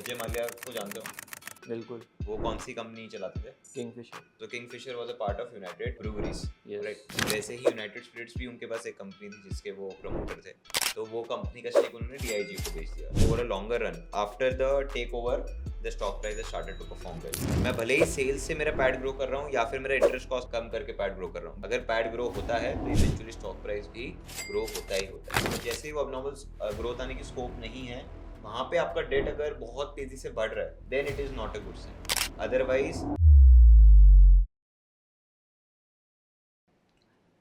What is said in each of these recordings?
विजय माल्या को जानते हो? बिल्कुल। वो कौन सी कंपनी चलाते थे? किंगफिशर। तो Kingfisher was a part of United Breweries, yes. Right? वैसे ही यूनाइटेड स्पिरिट्स भी उनके पास एक कंपनी थी जिसके वो प्रमोटर थे। तो वो कंपनी का स्टेक उन्होंने डीआईजी को बेच दिया। Over a longer run after the takeover the stock price started to perform well. मैं भले ही सेल्स से मेरा पैड ग्रो कर रहा हूँ या फिर मेरा इंटरेस्ट कॉस्ट कम करके पैड ग्रो कर रहा हूँ, अगर पैड ग्रो होता है तो इवेंचुअली स्टॉक प्राइस भी ग्रो होता ही होता है। तो जैसे ही वो अबनॉर्मल ग्रोथ आने की स्कोप नहीं है, वहां पे आपका डेट अगर बहुत तेजी से बढ़ रहा है, then it is not a good sign. Otherwise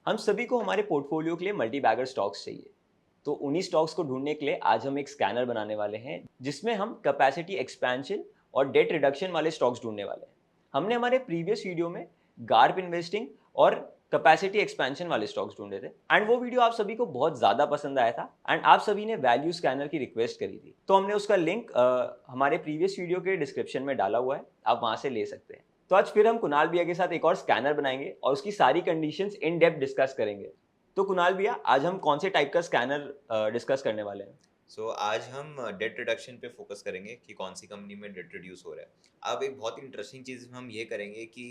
हम सभी को हमारे पोर्टफोलियो के लिए मल्टी बैगर स्टॉक्स चाहिए। तो उन्हीं स्टॉक्स को ढूंढने के लिए आज हम एक स्कैनर बनाने वाले हैं जिसमें हम कैपेसिटी एक्सपेंशन और डेट रिडक्शन वाले स्टॉक्स ढूंढने वाले हैं। हमने हमारे प्रीवियस वीडियो में गार्प इन्वेस्टिंग और कैपेसिटी एक्सपेंशन वाले स्टॉक्स ढूंढे थे एंड वो वीडियो आप सभी को बहुत ज़्यादा पसंद आया था एंड आप सभी ने वैल्यू स्कैनर की रिक्वेस्ट करी थी। तो हमने उसका लिंक हमारे प्रीवियस वीडियो के डिस्क्रिप्शन में डाला हुआ है, आप वहाँ से ले सकते हैं। तो आज फिर हम कुणाल भैया के साथ एक और स्कैनर बनाएंगे और उसकी सारी कंडीशंस इन डेप्थ डिस्कस करेंगे। तो कुणाल भैया, आज हम कौन से टाइप का स्कैनर डिस्कस करने वाले हैं? आज हम डेट रिडक्शन पे फोकस करेंगे कि कौन सी कंपनी में डेट रिड्यूस हो रहा है। अब एक बहुत ही इंटरेस्टिंग चीज़ हम ये करेंगे कि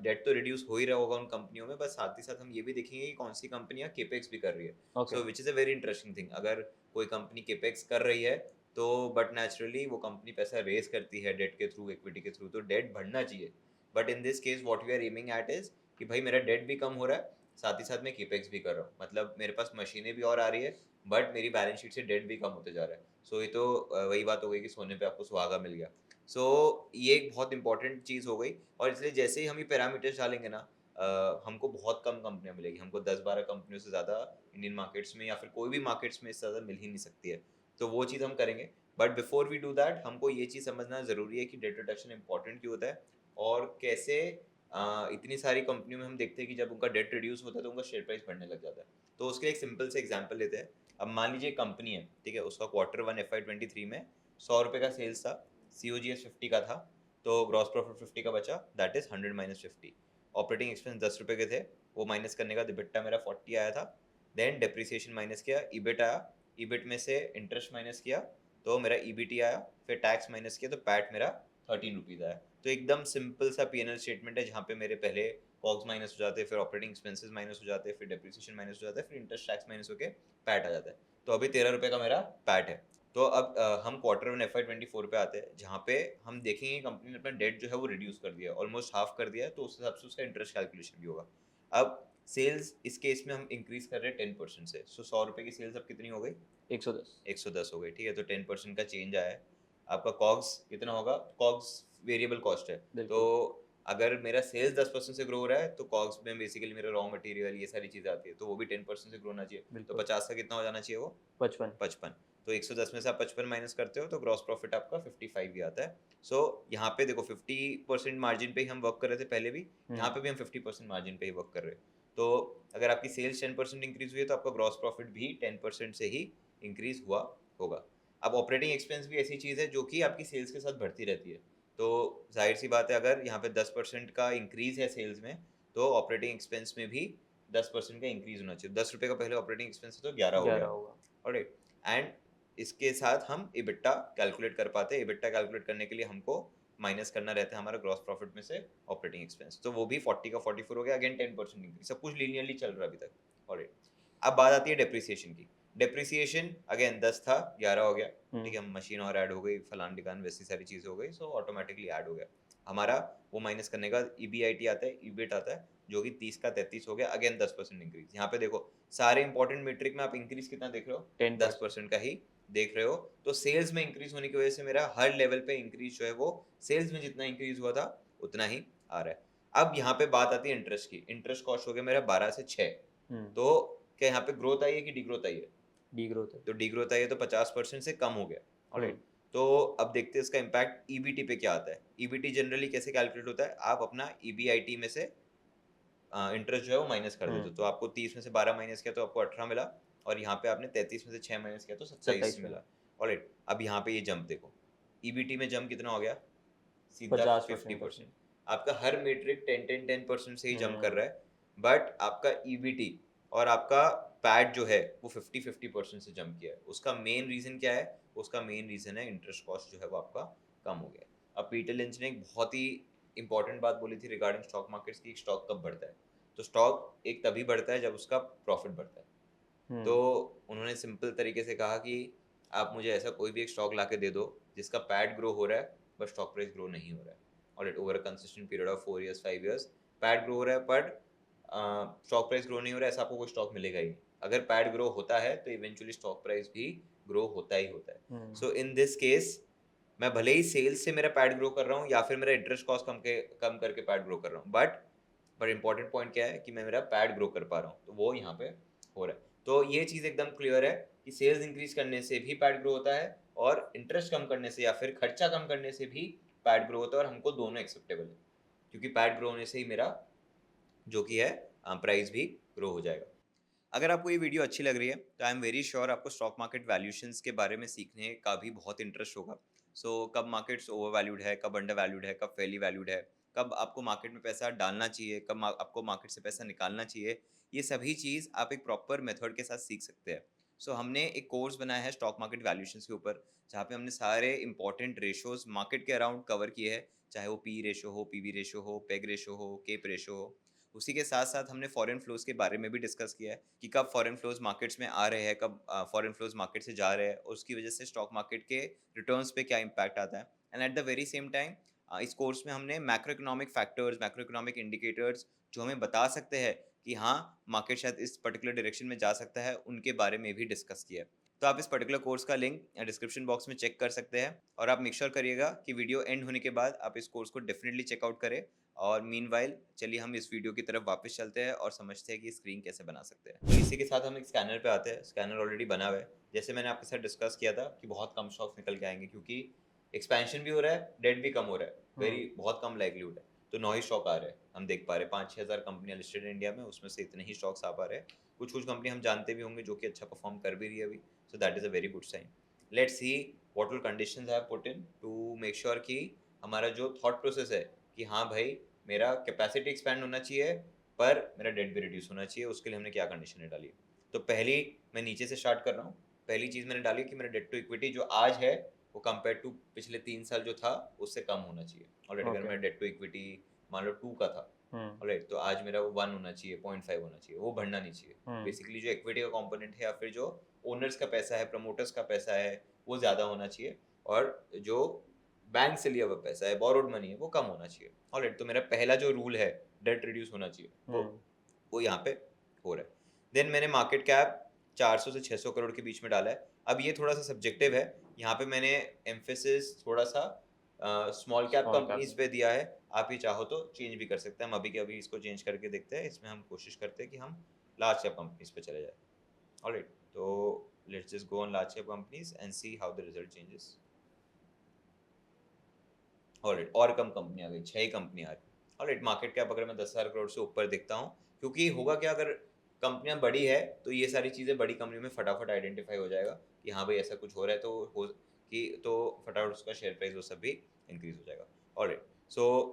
डेट तो रिड्यूस हो ही रहा होगा उन कंपनियों में, बस साथ ही साथ हम ये भी देखेंगे कि कौन सी कंपनियां केपेक्स भी कर रही है। Okay. So which is a very interesting thing. अगर कोई कंपनी केपेक्स कर रही है तो बट नेचुरली वो कंपनी पैसा रेज करती है डेट के थ्रू, इक्विटी के थ्रू, तो डेट बढ़ना चाहिए। But in this case what we are aiming at is कि भाई मेरा डेट भी कम हो रहा है, साथ ही साथ मैं केपेक्स भी कर रहा हूँ, मतलब मेरे पास मशीनें भी और आ रही है, बट मेरी बैलेंस शीट से डेट भी कम होते जा रहा है। सो ये तो वही बात हो गई कि सोने पे आपको सुहागा मिल गया। सो ये एक बहुत इंपॉर्टेंट चीज़ हो गई, और इसलिए जैसे ही हम ये पैरामीटर्स डालेंगे ना, हमको बहुत कम कंपनियां मिलेगी। हमको 10-12 कंपनियों से ज़्यादा इंडियन मार्केट्स में या फिर कोई भी मार्केट्स में इससे ज़्यादा मिल ही नहीं सकती है। तो वो चीज़ हम करेंगे। But before we do that, हमको ये चीज़ समझना ज़रूरी है कि डेट रिडक्शन इंपॉर्टेंट क्यों होता है, और कैसे इतनी सारी कंपनियों में हम देखते हैं कि जब उनका डेट रिड्यूस होता है तो उनका शेयर प्राइस बढ़ने लग जाता है। तो उसके एक सिंपल से एग्जाम्पल लेते हैं। अब मान लीजिए कंपनी है, ठीक है, उसका Q1 FY23 में 100 रुपये का सेल्स था, COGS 50 का था, तो ग्रॉस प्रॉफिट 50 का बचा, that is 100 minus 50। Operating expense 10 रुपये के थे, वो माइनस करने का EBITDA मेरा 40 आया था। देन डेप्रिसिएशन माइनस किया, ईबिट आया, ईबिट में से इंटरेस्ट माइनस किया तो मेरा EBT आया, फिर टैक्स माइनस किया तो पैट मेरा 13 रुपीज़ आया। तो एकदम सिंपल सा P&L स्टेटमेंट है, जहाँ पे मेरे पहले कॉग्स माइनस हो जाते हैं, फिर ऑपरेटिंग एक्सपेंसेस माइनस हो जाते हैं, फिर डेप्रिसिएशन माइनस हो जाता है, फिर इंटरेस्ट टैक्स माइनस होकर पैट आ जाता है। तो अभी 13 रुपये का मेरा पैट है। तो अब हम Q1 FY24 पे आते हैं, जहाँ पे हम देखेंगे कंपनी ने अपना डेट जो है वो रिड्यूस कर दिया, ऑलमोस्ट हाफ कर दिया है, तो उस हिसाब से उसका इंटरेस्ट कैलकुलेशन भी होगा। अब सेल्स इस केस में हम इंक्रीज कर रहे हैं 10% से, सो 100 रुपये की सेल्स अब कितनी हो गई? 110। 110 हो गई, ठीक है, तो 10% का चेंज आया है। आपका कॉग्स कितना होगा? कॉग्स वेरिएबल कॉस्ट है, तो बिल्कुल। अगर मेरा सेल्स 10% से ग्रो हो रहा है तो कॉग्स में बेसिकली मेरा रॉ मटेरियल ये सारी चीज़ें आती है, तो वो भी 10% से ग्रो होना चाहिए। तो बिल्कुल। 50 का कितना हो जाना चाहिए वो? 55। 55। तो 110 में से आप 55 माइनस करते हो तो ग्रॉस प्रॉफिट आपका 55 ही आता है। सो यहाँ पे देखो 50% मार्जिन पे ही हम वर्क कर रहे थे पहले भी, यहाँ पे भी हम 50% मार्जिन पे ही वर्क कर रहे हैं। तो अगर आपकी सेल्स 10% इंक्रीज हुई है तो आपका ग्रॉस प्रॉफिट भी 10% से ही इंक्रीज हुआ होगा। अब ऑपरेटिंग एक्सपेंस भी ऐसी चीज़ है जो कि आपकी सेल्स के साथ बढ़ती रहती है। तो जाहिर सी बात है, अगर यहाँ पे 10% का इंक्रीज है सेल्स में, तो ऑपरेटिंग एक्सपेंस में भी 10% का इंक्रीज होना चाहिए। 10 रुपये का पहले ऑपरेटिंग एक्सपेंस है तो 11 हो 11 गया। होगा। ऑलराइट। एंड इसके साथ हम EBITDA कैलकुलेट कर पाते हैं। EBITDA कैलकुलेट करने के लिए हमको माइनस करना रहता है हमारा ग्रॉस प्रॉफिट में से ऑपरेटिंग एक्सपेंस, तो वो भी 40 का 44 हो गया, अगेन 10% इंक्रीज। सब कुछ लीनियरली चल रहा है अभी तक। ऑलराइट। अब बात आती है डेप्रिसिएशन की। डेप्रिसिएशन अगेन 10 था, 11 हो गया, ठीक है, मशीन और ऐड हो गई, फलान ढिकान वैसी सारी चीज़ें हो गई, सो ऑटोमेटिकली ऐड हो गया हमारा। वो माइनस करने का EBIT आता है, EBIT आता है, जो कि 30 का 33 हो गया, अगेन 10% इंक्रीज। यहाँ पे देखो सारे इंपॉर्टेंट मेट्रिक में आप इंक्रीज कितना देख रहे हो? 10%। 10% का ही देख रहे हो। तो सेल्स में इंक्रीज होने की वजह से मेरा हर लेवल पे इंक्रीज जो है वो सेल्स में जितना इंक्रीज हुआ था उतना ही आ रहा है। अब यहाँ पे बात आती है इंटरेस्ट की। इंटरेस्ट कॉस्ट हो गया मेरा 12 से 6। तो क्या यहाँ पे ग्रोथ आई है कि डिग्रोथ आई है? डी ग्रोथ है। तो डिग्रोथ आई है, तो 50% से कम हो गया। ऑलराइट। तो अब देखते हैं इसका इम्पैक्ट EBT पे क्या आता है। EBT जनरली कैसे कैलकुलेट होता है? आप अपना EBIT में से इंटरेस्ट जो है वो माइनस कर देते हो। तो आपको 30 में से 12 माइनस किया तो आपको 18 मिला, और यहाँ पे आपने 33 में से 6 माइनस किया तो 27 27 मिला। मिला। ऑलराइट। अब यहाँ पे ये जंप देखो, EBT में जंप कितना हो गया? सीधा 50% का। 50%। आपका हर मेट्रिक 10-10-10% से ही जंप कर हम्म। रहा है, बट आपका EBT और आपका पैट जो है वो 50% से जंप किया है। उसका मेन रीज़न क्या है? उसका मेन रीज़न है इंटरेस्ट कॉस्ट जो है वो आपका कम हो गया है। अब पीटर लिंच ने एक बहुत ही इंपॉर्टेंट बात बोली थी रिगार्डिंग स्टॉक मार्केट्स की स्टॉक कब बढ़ता है। तो स्टॉक एक तभी बढ़ता है जब उसका प्रॉफिट बढ़ता है। तो उन्होंने सिंपल तरीके से कहा कि आप मुझे ऐसा कोई भी एक स्टॉक ला के दे दो जिसका पैट ग्रो हो रहा है बट स्टॉक प्राइस ग्रो नहीं हो रहा है, और it over a consistent period of 4 years 5 years PAT grow हो रहा है बट स्टॉक प्राइस ग्रो नहीं हो रहा है, ऐसा आपको कोई स्टॉक मिलेगा ही नहीं। अगर पैट ग्रो होता है तो इवेंचुअली स्टॉक प्राइस भी ग्रो होता ही होता है। सो इन दिस केस मैं भले ही सेल्स से मेरा पैट ग्रो कर रहा हूँ या फिर मेरा इंटरेस्ट कॉस्ट कम करके पैट ग्रो कर रहा हूँ, बट इंपॉर्टेंट पॉइंट क्या है कि मैं मेरा पैट ग्रो कर पा रहा हूँ, तो वो यहाँ पे हो रहा है। तो ये चीज़ एकदम क्लियर है कि सेल्स इंक्रीज करने से भी पैट ग्रो होता है और इंटरेस्ट कम करने से या फिर खर्चा कम करने से भी पैट ग्रो होता है, और हमको दोनों एक्सेप्टेबल है क्योंकि पैट ग्रो होने से ही मेरा जो कि है प्राइस भी ग्रो हो जाएगा। अगर आपको ये वीडियो अच्छी लग रही है तो आई एम वेरी श्योर आपको स्टॉक मार्केट वैल्यूएशंस के बारे में सीखने का भी बहुत इंटरेस्ट होगा। कब मार्केट्स ओवर वैल्यूड है, कब अंडर वैल्यूड है, कब फेली वैल्यूड है, कब आपको मार्केट में पैसा डालना चाहिए, कब आपको मार्केट से पैसा निकालना चाहिए, ये सभी चीज़ आप एक प्रॉपर मेथड के साथ सीख सकते हैं। हमने एक कोर्स बनाया है स्टॉक मार्केट वैल्यूएशंस के ऊपर, जहाँ पे हमने सारे इंपॉर्टेंट रेशोज मार्केट के अराउंड कवर किए हैं, चाहे वो पी रेशो हो, पीवी रेशो हो, पेग रेशो हो, केप रेशो हो। उसी के साथ साथ हमने फॉरेन फ्लोज के बारे में भी डिस्कस किया है कि कब फॉरेन फ्लोज मार्केट्स में आ रहे हैं, कब फॉरेन फ्लोज मार्केट से जा रहे हैं, और उसकी वजह से स्टॉक मार्केट के रिटर्न्स पे क्या इम्पैक्ट आता है। And at the very same time इस कोर्स में हमने macro economic factors, macro economic indicators जो हमें बता सकते हैं कि हाँ मार्केट शायद इस पर्टिकुलर डायरेक्शन में जा सकता है, उनके बारे में भी डिस्कस किया है। तो आप इस पर्टिकुलर कोर्स का लिंक डिस्क्रिप्शन बॉक्स में चेक कर सकते हैं, और आप मेक श्योर करिएगा कि वीडियो एंड होने के बाद आप इस कोर्स को डेफिनेटली चेकआउट करें। और मीनवाइल चलिए हम इस वीडियो की तरफ वापस चलते हैं और समझते हैं कि स्क्रीन कैसे बना सकते हैं। तो इसी के साथ हम एक स्कैनर पे आते हैं। स्कैनर ऑलरेडी बना हुआ है, जैसे मैंने आपके साथ डिस्कस किया था कि बहुत कम स्टॉक्स निकल के आएंगे क्योंकि एक्सपेंशन भी हो रहा है, डेट भी कम हो रहा है, वेरी बहुत कम लाइवलीहुड है। तो 9 ही स्टॉक आ रहे हैं, हम देख पा रहे हैं 5-6 हज़ार कंपनियां लिस्टेड इंडिया में, उसमें से इतने ही स्टॉक्स आ पा रहे हैं। कुछ कुछ कंपनी हम जानते भी होंगे जो कि अच्छा परफॉर्म कर भी रही है अभी, so that is a very good sign. Let's see what will conditions I have put in to make sure कि हमारा जो थॉट प्रोसेस है कि हाँ भाई मेरा कैपेसिटी एक्सपैंड होना चाहिए पर मेरा डेट भी रिड्यूस होना चाहिए, उसके लिए हमने क्या कंडीशनें डाली। तो पहली मैं नीचे से स्टार्ट कर रहा हूँ। पहली चीज़ मैंने डाली कि मेरा डेट टू इक्विटी जो आज है वो कंपेयर टू पिछले 3 साल जो था उससे कम होना चाहिए। ऑलरेडी अगर मेरा डेट टू इक्विटी मान लो 2 का था, ऑलराइट, तो आज मेरा वो 1 होना चाहिए, 0.5 होना चाहिए, वो बढ़ना नहीं चाहिए। बेसिकली जो इक्विटी का कंपोनेंट है या फिर जो ओनर्स का पैसा है, प्रमोटर्स का पैसा है, वो ज़्यादा होना चाहिए, और जो बैंक से लिया हुआ पैसा है, बोरोड मनी है, वो कम होना चाहिए। ऑलराइट, तो मेरा पहला जो रूल है डेट रिड्यूस होना चाहिए, वो यहाँ पे हो रहा है। देन मैंने मार्केट कैप 400 से 600 करोड़ के बीच में डाला है। अब ये थोड़ा सा सब्जेक्टिव है, यहाँ पे मैंने एम्फेसिस थोड़ा सा स्मॉल कैप कंपनीज पे दिया है। आप ये चाहो तो चेंज भी कर सकते हैं, हम अभी के अभी इसको चेंज करके देखते हैं। इसमें हम कोशिश करते हैं कि हम लार्ज कैप कंपनीज पे चले जाए। ऑलराइट, तो let's just go on large cap companies and see how the result changes. Alright, और कम कंपनी आ गई, 6 ही कंपनी आ रही। ऑलराइट, मार्केट कैप अगर मैं 10,000 करोड़ से ऊपर देखता हूँ, क्योंकि होगा क्या अगर कंपनियां बड़ी है तो ये सारी चीज़ें बड़ी कंपनी में फटाफट आइडेंटिफाई हो जाएगा कि हाँ भाई ऐसा कुछ हो रहा है, तो फटाफट उसका शेयर प्राइस वो सब भी इंक्रीज हो जाएगा। ऑलराइट,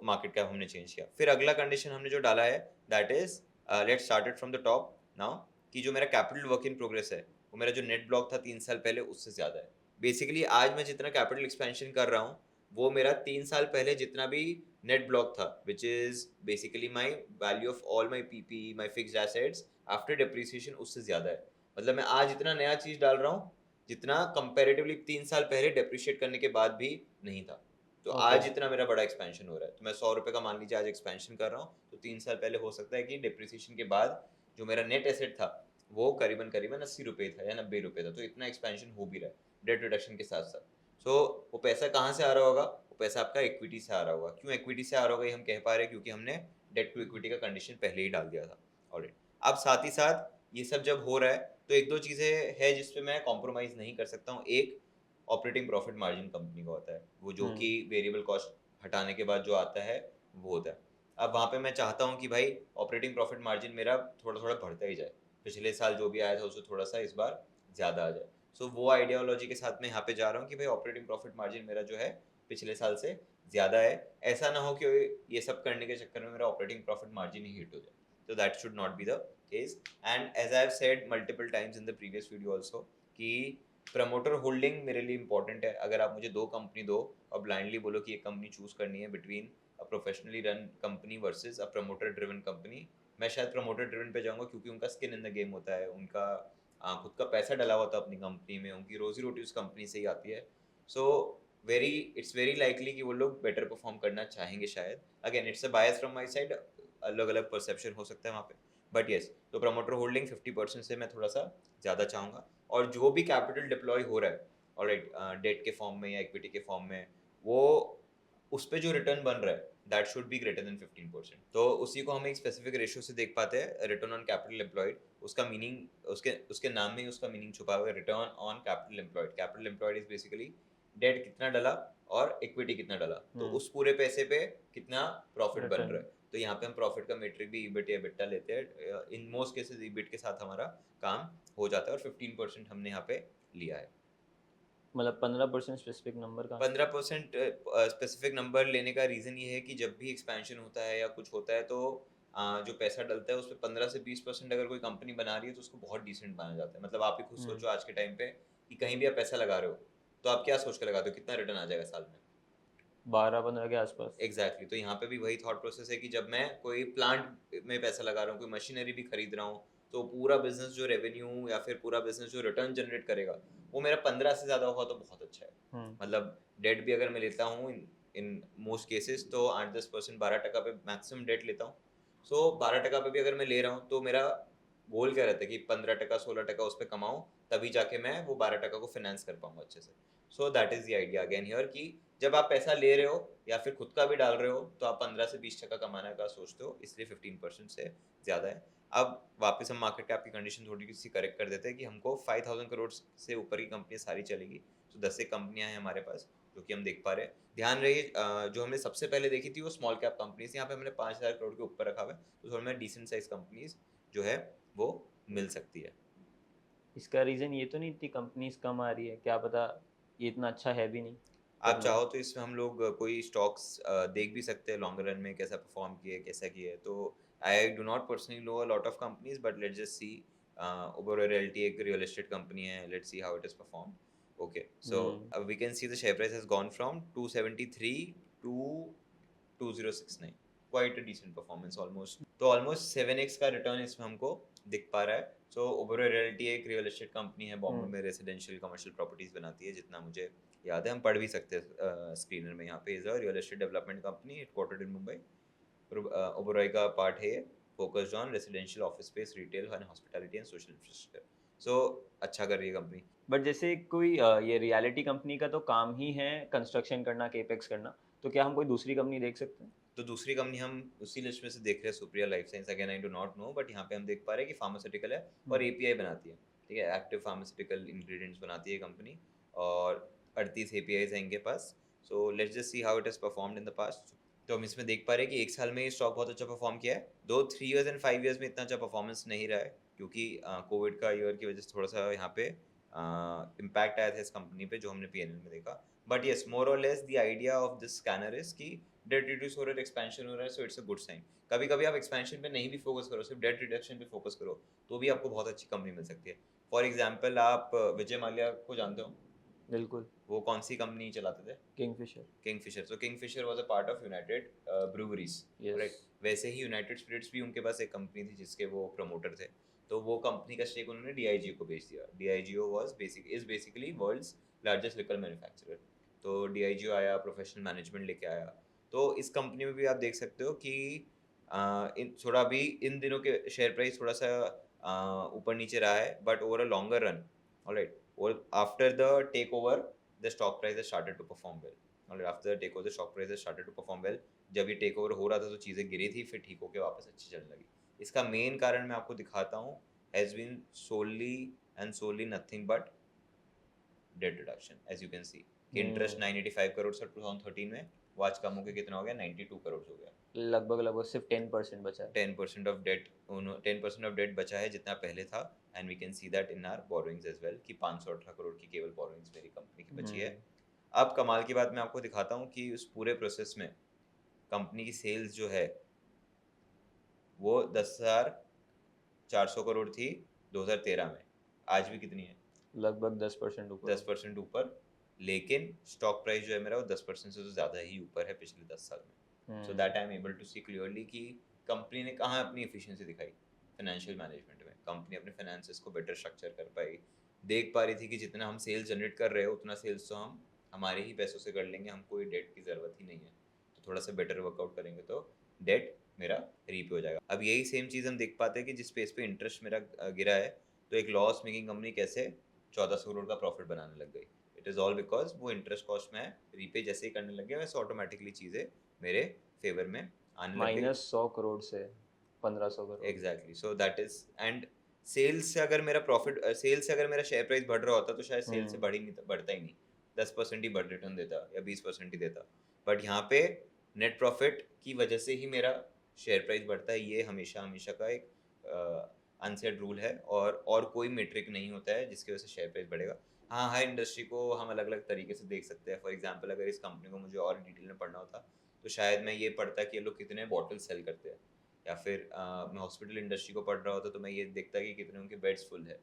मार्केट कैप हमने चेंज किया। फिर अगला कंडीशन हमने जो डाला है that is let's started from the top now, कि जो मेरा कैपिटल वर्क इन प्रोग्रेस है वो मेरा जो नेट ब्लॉक था 3 साल पहले उससे ज़्यादा है। बेसिकली आज मैं जितना कैपिटल एक्सपेंशन कर रहा हूँ वो मेरा 3 साल पहले जितना भी नेट ब्लॉक था, which is basically my value of all my PP, my fixed assets after depreciation, उससे ज़्यादा है। मतलब मैं आज इतना नया चीज़ डाल रहा हूँ जितना कंपेरेटिवली 3 साल पहले डिप्रिशिएट करने के बाद भी नहीं था। तो आज इतना मेरा बड़ा एक्सपेंशन हो रहा है। तो मैं 100 रुपये का मान लीजिए आज एक्सपेंशन कर रहा हूँ, तो 3 साल पहले हो सकता है कि डिप्रिसिएशन के बाद जो मेरा नेट एसेट था वो करीबन करीबन 80 रुपये था या 90 रुपये था। तो इतना एक्सपेंशन हो भी रहा है डेट रिडक्शन के साथ साथ। वो पैसा कहाँ से आ रहा होगा? वो पैसा आपका इक्विटी से आ रहा होगा। क्यों इक्विटी से आ रहा होगा ये हम कह पा रहे हैं? क्योंकि हमने डेट टू इक्विटी का कंडीशन पहले ही डाल दिया था। ऑलरेडी अब साथ ही साथ ये सब जब हो रहा है तो एक दो चीज़ें है जिस पे मैं कॉम्प्रोमाइज़ नहीं कर सकता हूँ। एक, ऑपरेटिंग प्रॉफिट मार्जिन कंपनी का होता है, वो जो कि वेरिएबल कॉस्ट हटाने के बाद जो आता है वो होता है। अब वहाँ पे मैं चाहता हूँ कि भाई ऑपरेटिंग प्रॉफिट मार्जिन मेरा थोड़ा थोड़ा बढ़ता ही जाए, पिछले साल जो भी आया था उससे थोड़ा सा इस बार ज़्यादा आ जाए। वो आइडियोलॉजी के साथ मैं यहाँ पे जा रहा हूँ कि भाई ऑपरेटिंग प्रॉफिट मार्जिन मेरा जो है पिछले साल से ज़्यादा है। ऐसा ना हो कि ये सब करने के चक्कर में मेरा ऑपरेटिंग प्रॉफिट मार्जिन ही हिट हो जाए। तो that should not be the case. And as I have said multiple times in the previous video also कि प्रमोटर होल्डिंग मेरे लिए इंपॉर्टेंट है. अगर आप मुझे दो कंपनी दो और ब्लाइंडली बोलो कि एक कंपनी चूज करनी है between a professionally run company versus a promoter driven company, मैं शायद प्रमोटर ड्रिवन पे जाऊंगा क्योंकि उनका स्किन इन द गेम होता है, उनका खुद का पैसा डला हुआ था अपनी कंपनी में, उनकी रोजी रोटी उस कंपनी से ही आती है. So very it's very likely कि वो लोग बेटर परफॉर्म करना चाहेंगे शायद. Again it's a bias from my side, अलग अलग परसेप्शन हो सकता है वहाँ पे, बट येस. तो प्रमोटर होल्डिंग 50% से मैं थोड़ा सा ज़्यादा चाहूँगा. और जो भी कैपिटल डिप्लॉय हो रहा है ऑलराइट डेट के फॉर्म में या इक्विटी के फॉर्म में, वो उस पे जो रिटर्न बन रहा है that should be greater than 15%. तो उसी को हम एक स्पेसिफिक रेशियो से देख पाते हैं, रिटर्न ऑन कैपिटल एम्प्लॉयड. उसका मीनिंग उसके उसके नाम में ही उसका मीनिंग छुपा हुआ है, return on capital employed. Capital employed is basically debt कितना डला और इक्विटी कितना डला, तो उस पूरे पैसे पे कितना प्रॉफिट बन रहा है. तो यहाँ पे हम प्रॉफिट का मेट्रिक भी ईबिट या बिट्टा लेते हैं. इन मोस्ट केसेस ईबिट के साथ हमारा काम हो जाता है और 15% हमने यहाँ पे लिया है. मतलब 15% स्पेसिफिक नंबर का 15% स्पेसिफिक नंबर लेने का रीज़न ये है कि जब भी एक्सपेंशन होता है या कुछ होता है तो जो पैसा डलता है उस पर 15 से 20% अगर कोई कंपनी बना रही है तो उसको बहुत डिसेंट माना जाता है. मतलब आप ही खुद सोचो आज के टाइम पे कि कहीं भी आप पैसा लगा रहे हो तो आप क्या सोच के लगाते हो कितना रिटर्न आ जाएगा साल में. 12-15 के आसपास. एग्जैक्टली. तो यहाँ पे भी वही थॉट प्रोसेस है कि जब मैं कोई प्लांट में पैसा लगा रहा हूँ, कोई मशीनरी भी खरीद रहा हूँ, तो पूरा बिजनेस जो रेवेन्यू या फिर पूरा बिजनेस जो रिटर्न जनरेट करेगा वो मेरा 15 से ज़्यादा हुआ तो बहुत अच्छा है. मतलब डेट भी अगर मैं लेता हूँ इन मोस्ट केसेस तो 8-10%, 12% पे मैक्सिमम डेट लेता हूँ. सो 12% पे भी अगर मैं ले रहा हूँ तो मेरा गोल क्या रहता है कि 15%, 16% उस पर कमाऊँ, तभी जाके मैं वो 12% को फाइनेंस कर पाऊंगा अच्छे से. सो that is the idea again here कि जब आप पैसा ले रहे हो या फिर खुद का भी डाल रहे हो तो आप 15 से 20% कमाने का सोचते हो, इसलिए 15% से ज़्यादा है. अब वापस हम मार्केट कैप की कंडीशन थोड़ी सी करेक्ट कर देते हैं कि हमको 5,000 करोड़ से ऊपर की कंपनियां सारी चलेगी. तो 10 एक कंपनियां हैं हमारे पास जो कि हम देख पा रहे हैं. ध्यान रही जो हमने सबसे पहले देखी थी वो स्मॉल कैप कंपनीज, यहाँ पे हमने 5,000 करोड़ के ऊपर रखा हुआ है. तो थोड़ा में डिसेंट साइज कंपनीज जो है वो मिल सकती है. इसका रीज़न ये तो नहीं इतनी कंपनीज कम आ रही है, क्या पता ये इतना अच्छा है भी नहीं आप करना. चाहो तो इसमें हम लोग कोई स्टॉक्स देख भी सकते हैं लॉन्ग रन में कैसा परफॉर्म किए कैसा किए. तो I do not personally know a lot of companies but let's just see. Oberoi Realty एक रियल एस्टेट कंपनी है, let's see how it is perform. Okay, so we can see the share price has gone from 273 to 2069. Quite a decent performance almost. तो almost 7x का return इसमें हमको दिख पा रहा है. सो ओबेरॉय रियल्टी एक रियल एस्टेट कंपनी है, बॉम्बे में रेजिडेंशियल कमर्शियल प्रॉपर्टीज बनाती है जितना मुझे याद है. हम पढ़ भी सकते हैं स्क्रीनर में. यहाँ पे is a real estate development company headquartered in Mumbai. Oberoi का पार्ट है focused on residential office space retail and hospitality and social infrastructure. So अच्छा कर रही है कंपनी. बट जैसे कोई ये रियलिटी कंपनी का तो काम ही है कंस्ट्रक्शन करना, केपेक्स करना, तो क्या हम कोई दूसरी कंपनी देख सकते हैं? तो दूसरी कंपनी हम उसी लिस्ट में से देख रहे हैं, Supriya life science. Again I do not know but यहाँ पे हम देख पा रहे हैं कि फार्मास्यूटिकल है और एपीआई बनाती है. ठीक है, एक्टिव फार्मास्यूटिकल इंग्रेडिएंट्स बनाती है कंपनी और 38 एपीआईज हैं इनके पास. So let's just see how it has performed in the past. तो हम इसमें देख पा रहे हैं कि एक साल में ये स्टॉक बहुत अच्छा परफॉर्म किया है. दो 3 इयर्स एंड 5 इयर्स में इतना अच्छा परफॉर्मेंस नहीं रहा है क्योंकि कोविड का ईयर की वजह से थोड़ा सा यहाँ पे इम्पैक्ट आया था इस कंपनी पे जो हमने पीएनएल में देखा. बट येस, मोर और less the idea of this scanner is कि डेट रिड्यूस हो रहा है, एक्सपेंशन हो रहा है, so it's a good sign. कभी कभी आप एक्सपेंशन पे नहीं भी फोकस करो, सिर्फ डेट रिडक्शन पे फोकस करो, तो भी आपको बहुत अच्छी कंपनी मिल सकती है. फॉर एग्जाम्पल आप विजय माल्या को जानते हो. बिल्कुल. वो कौन सी कंपनी चलाते थे? Kingfisher. Kingfisher. So Kingfisher was a part of United Breweries. Right. वैसे ही यूनाइटेड स्पिरिट्स भी उनके पास एक कंपनी थी जिसके वो प्रमोटर थे. तो वो कंपनी का स्टेक उन्होंने डीआईजीओ को बेच दिया. Diageo was basically world's largest liquor manufacturer. तो डीआईजीओ आया, प्रोफेशनल मैनेजमेंट लेके आया. तो इस कंपनी में भी आप देख सकते हो कि इन थोड़ा भी इन दिनों के शेयर प्राइस थोड़ा सा ऊपर नीचे रहा है but over a longer run, alright, और after the takeover the stock price has started to perform well. और after the takeover the stock price has started to perform well. जब ये टेक ओवर हो रहा था तो चीज़ें गिरी थी, फिर ठीक होके वापस अच्छी चलने लगी. इसका मेन कारण मैं आपको दिखाता हूँ, has been solely nothing but debt reduction. As you can see कि इंटरेस्ट 985 करोड़ से 2013 में वो आज कम होकर कितना हो गया, 92 करोड़ हो गया. लगभग सिर्फ 10% बचा है. 10% ऑफ डेट 10% ऑफ डेट बचा है जितना पहले था. And we can see that in our borrowings as well कि 518 करोड़ की केवल बोरोइंग्स मेरी कंपनी की बची है. अब कमाल की बात मैं आपको दिखाता हूँ कि उस पूरे प्रोसेस में कंपनी की सेल्स जो है वो 10,400 करोड़ थी 2013 में, आज भी कितनी है? लगभग 10% ऊपर 10% ऊपर, लेकिन स्टॉक प्राइस जो है मेरा वो 10% से तो ज़्यादा ही ऊपर है पिछले 10 साल में। So that I am able to see clearly कि कंपनी ने कहाँ अपनी एफिशिएंसी दिखाई, फाइनेंशियल मैनेजमेंट में। कंपनी अपने फाइनेंसेस को बेटर स्ट्रक्चर कर पाई, देख पा रही थी कि जितना हम सेल्स जनरेट कर रहे हो उतना सेल्स तो हम हमारे ही पैसों से कर लेंगे, हमको कोई डेट की ज़रूरत ही नहीं है। तो थोड़ा सा बेटर वर्कआउट करेंगे तो डेट मेरा रीपे हो जाएगा। अब यही सेम चीज़ हम देख पाते हैं कि जिस पेस पे इंटरेस्ट मेरा गिरा है, तो एक लॉस मेकिंग कंपनी कैसे 1400 करोड़ का प्रॉफिट बनाने लग गई। इट इज़ ऑल बिकॉज वो इंटरेस्ट कॉस्ट में रीपे जैसे ही करने लग गया, वैसे ऑटोमेटिकली चीज़ें मेरे फेवर में आने लग गई। -100 करोड़ से 1500 crore. Exactly, so that is and sales से अगर मेरा प्रॉफिट सेल्स से अगर मेरा शेयर प्राइस बढ़ रहा होता तो शायद सेल से बढ़ता ही नहीं, 10% ही बढ़ रिटर्न देता या 20% ही देता। बट यहाँ पे नेट प्रॉफिट की वजह से ही मेरा शेयर प्राइस बढ़ता है। ये हमेशा हमेशा का एक अनसेट रूल है, और कोई मेट्रिक नहीं होता है जिसकी वजह से शेयर प्राइस बढ़ेगा। हाँ, हर इंडस्ट्री को हम अलग अलग तरीके से देख सकते हैं। फॉर एग्जाम्पल, अगर इस कंपनी को मुझे और डिटेल में पढ़ना होता तो शायद मैं ये पढ़ता कि ये लोग कितने बॉटल सेल करते हैं, या फिर मैं हॉस्पिटल इंडस्ट्री को पढ़ रहा होता तो मैं ये देखता कि कितने उनके बेड्स फुल है,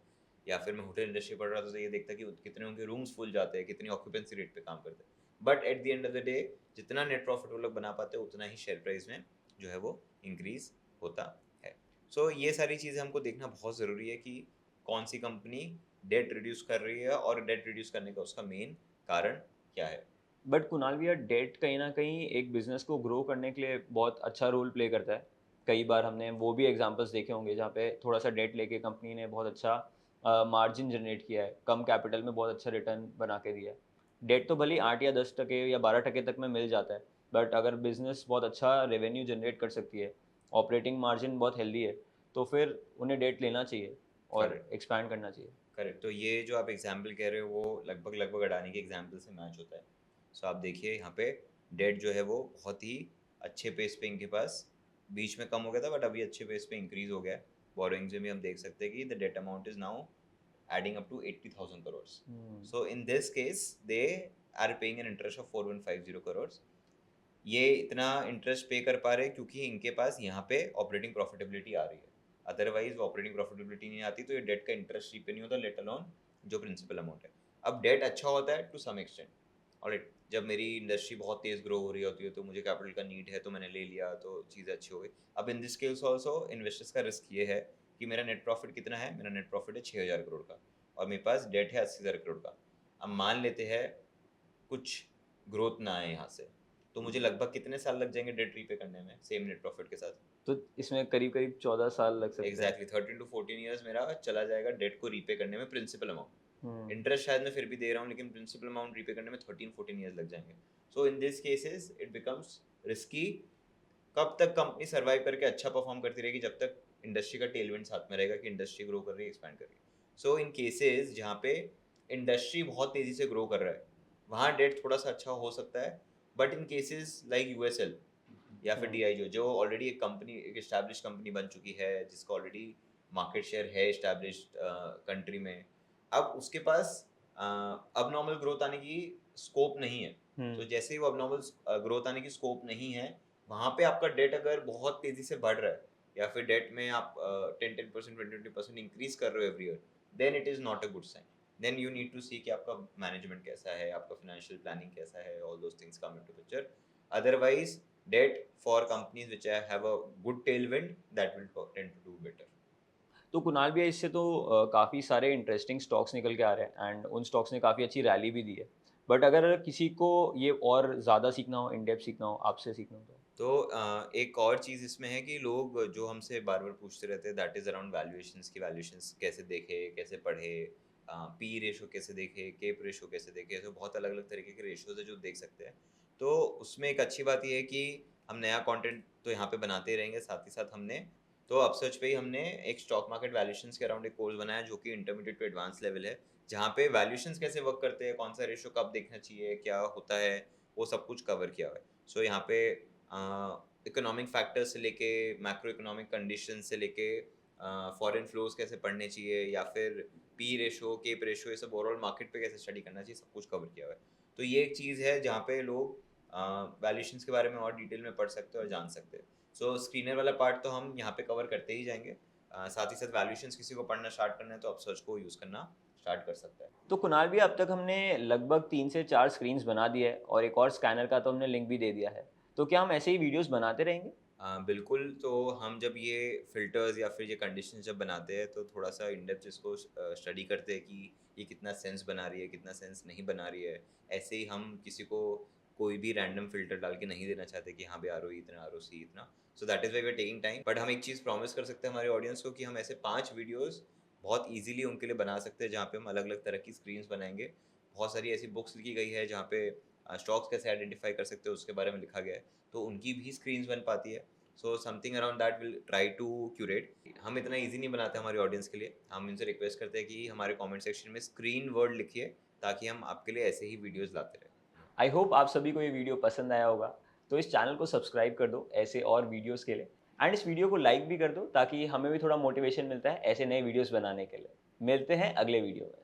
या फिर मैं होटल इंडस्ट्री पढ़ रहा था तो ये देखता कि कितने उनके रूम्स फुल जाते हैं, कितनी ऑक्यूपेंसी रेट पे काम करते हैं। But at the end of the day जितना नेट प्रॉफिट वो लोग बना पाते हैं उतना ही शेयर प्राइस में जो है वो इंक्रीज होता है। सो ये सारी चीज़ें हमको देखना बहुत ज़रूरी है कि कौन सी कंपनी डेट रिड्यूस कर रही है और डेट रिड्यूस करने का उसका मेन कारण क्या है। बट कुणाल भैया, डेट कहीं ना कहीं एक बिजनेस को ग्रो करने के लिए बहुत अच्छा रोल प्ले करता है। कई बार हमने वो भी एग्जांपल्स देखे होंगे जहाँ पे थोड़ा सा डेट लेके कंपनी ने बहुत अच्छा मार्जिन जनरेट किया है, कम कैपिटल में बहुत अच्छा रिटर्न बना के दिया है। डेट तो भले ही 8 या 10% या 12% तक में मिल जाता है, बट अगर बिजनेस बहुत अच्छा रेवेन्यू जनरेट कर सकती है, ऑपरेटिंग मार्जिन बहुत हेल्दी है, तो फिर उन्हें डेट लेना चाहिए और करेक्ट, एक्सपैंड करना चाहिए। करेक्ट। तो ये जो आप एग्जाम्पल कह रहे हो वो लगभग लगभग अडानी के एग्जाम्पल से मैच होता है। सो आप देखिए यहाँ पे डेट जो है वो बहुत ही अच्छे पेस पे इनके पास बीच में कम हो गया था, बट अभी अच्छे पेस पे इंक्रीज हो गया है। बोरोइंग्स में भी हम देख सकते हैं कि the debt amount is now adding up to 80,000 crores. So in this case, they are paying an interest of 4150 crores. ये इतना इंटरेस्ट पे कर पा रहे हैं क्योंकि इनके पास यहाँ पे ऑपरेटिंग प्रॉफिटेबिलिटी आ रही है। अदरवाइज वो ऑपरेटिंग प्रॉफिटेबिलिटी नहीं आती तो ये डेट का इंटरेस्ट रीपे नहीं होता, लेट अलोन जो प्रिंसिपल अमाउंट है। अब डेट अच्छा होता है टू सम एक्सटेंट, ऑलराइट। जब मेरी इंडस्ट्री बहुत तेज़ ग्रो हो रही होती है तो मुझे कैपिटल का नीड है तो मैंने ले लिया तो चीज़ें अच्छी हो गई। अब इन दिस केस ऑल्सो इन्वेस्टर्स का रिस्क ये है कि मेरा नेट प्रॉफिट कितना है, मेरा नेट प्रॉफिट है 6,000 करोड़ का और मेरे पास डेट है 80,000 करोड़ का। अब मान लेते हैं कुछ ग्रोथ ना आए यहाँ से, तो मुझे लगभग कितने साल लग जाएंगे डेट रीपे करने में सेम नेट प्रॉफिट के साथ? तो इसमें करीब करीब 14 साल लग सकते हैं। एग्जैक्टली 13 to 14 ईयर्स मेरा चला जाएगा डेट को रीपे करने में, प्रिंसिपल अमाउंट। हम्म इंटरेस्ट शायद मैं फिर भी दे रहा हूँ लेकिन प्रिंसिपल अमाउंट रीपे करने में 13-14 ईयर्स लग जाएंगे। So in this cases it becomes risky. कब तक कंपनी सर्वाइव करके अच्छा परफॉर्म करती रहेगी? जब तक इंडस्ट्री का टेलविंड साथ में रहेगा कि इंडस्ट्री ग्रो कर रही है, एक्सपैंड कर रही है। सो इन केसेस जहाँ पे इंडस्ट्री बहुत तेजी से ग्रो कर रहा है वहाँ डेट थोड़ा सा अच्छा हो सकता है। But in cases like USL या फिर डीआईओ जो ऑलरेडी एक कंपनी, एक एस्टैब्लिश कंपनी बन चुकी है जिसका ऑलरेडी मार्केट शेयर है एस्टैब्लिश्ड कंट्री में, अब उसके पास अब नॉर्मल ग्रोथ आने की स्कोप नहीं है। तो जैसे ही वो अब नॉर्मल ग्रोथ आने की स्कोप नहीं है, वहाँ पे आपका डेट अगर बहुत तेजी से बढ़ रहा है या फिर डेट में आप 10% 20% इंक्रीज कर रहे हो every year, then it is not a good sign. Then you need to see कि आपका मैनेजमेंट कैसा है, आपका फाइनेंशियल प्लानिंग कैसा है, all those things come into picture. Otherwise debt for companies which have a good tailwind that will tend to do better. तो कुणाल भैया, इससे तो काफ़ी सारे इंटरेस्टिंग स्टॉक्स निकल के आ रहे हैं एंड उन स्टॉक्स ने काफ़ी अच्छी रैली भी दी है। बट अगर किसी को ये और ज़्यादा सीखना हो, इन डेप्थ सीखना हो, आपसे सीखना हो तो एक और चीज़ इसमें है कि लोग जो हमसे बार बार पूछते रहते हैं दैट इज़ अराउंड वैल्यूएशंस की वैल्यूएशंस कैसे देखे, कैसे पढ़े, पी रेशो कैसे देखे, केप रेशो कैसे देखे। तो बहुत अलग अलग तरीके के रेशोज है जो देख सकते हैं। तो उसमें एक अच्छी बात यह है कि हम नया कंटेंट तो यहाँ पे बनाते ही रहेंगे, साथ ही साथ हमने तो अपसर्च पे ही हमने एक स्टॉक मार्केट वैल्यूएशंस के अराउंड एक कोर्स बनाया जो कि इंटरमीडिएट टू एडवांस लेवल है, जहाँ पे वैल्यूएशंस कैसे वर्क करते हैं, कौन सा रेशो कब देखना चाहिए, क्या होता है, वो सब कुछ कवर किया हुआ है। सो यहाँ पे इकोनॉमिक फैक्टर्स से लेके मैक्रो इकोनॉमिक कंडीशन से लेके फॉरेन फ्लोज कैसे पढ़ने चाहिए, या फिर पी रेशो, केप रेशो, ये सब ओवरऑल मार्केट पे कैसे स्टडी करना चाहिए, सब कुछ कवर किया हुआ है। तो ये एक चीज़ है जहाँ पे लोग वैल्यूएशंस के बारे में और डिटेल में पढ़ सकते हैं और जान सकते हैं। सो स्क्रीनर वाला पार्ट तो हम यहाँ पे कवर करते ही जाएंगे। साथ ही साथ वैल्यूएशंस किसी को पढ़ना स्टार्ट करना है तो अपसर्च को यूज़ करना स्टार्ट कर सकता है। तो कुणाल भी, अब तक हमने लगभग 3 से 4 स्क्रीन्स बना दिए है और एक और स्कैनर का तो हमने लिंक भी दे दिया है। तो क्या हम ऐसे ही वीडियोस बनाते रहेंगे? बिल्कुल, तो हम जब ये फ़िल्टर्स या फिर ये कंडीशंस जब बनाते हैं तो थोड़ा-सा इन डेप्थ इसको स्टडी करते हैं कि ये कितना सेंस बना रही है, कितना सेंस नहीं बना रही है। ऐसे ही हम किसी को कोई भी रैंडम फ़िल्टर डाल के नहीं देना चाहते कि हाँ भाई आरओई इतना, आरओसी इतना। So that is why we are taking time. But हम एक चीज़ प्रॉमिस कर सकते हैं हमारे ऑडियंस को कि हम ऐसे 5 वीडियोज़ बहुत ईज़िली उनके लिए बना सकते हैं, जहाँ पे हम अलग-अलग तरह की स्क्रीन्स बनाएँगे। बहुत सारी ऐसी बुक्स लिखी गई है जहाँ पे स्टॉक्स कैसे आइडेंटिफ़ाई कर सकते हो उसके बारे में लिखा गया है। तो उनकी भी स्क्रीन्स बन पाती है। So something around that will try to curate. हम इतना इजी नहीं बनाते हमारी ऑडियंस के लिए। हम इनसे रिक्वेस्ट करते हैं कि हमारे कमेंट सेक्शन में स्क्रीन वर्ड लिखिए ताकि हम आपके लिए ऐसे ही वीडियोस लाते रहें। आई होप आप सभी को ये वीडियो पसंद आया होगा। तो इस चैनल को सब्सक्राइब कर दो ऐसे और वीडियोस के लिए, एंड इस वीडियो को लाइक भी कर दो ताकि हमें भी थोड़ा मोटिवेशन मिलता है ऐसे नए वीडियोस बनाने के लिए। मिलते हैं अगले वीडियो में।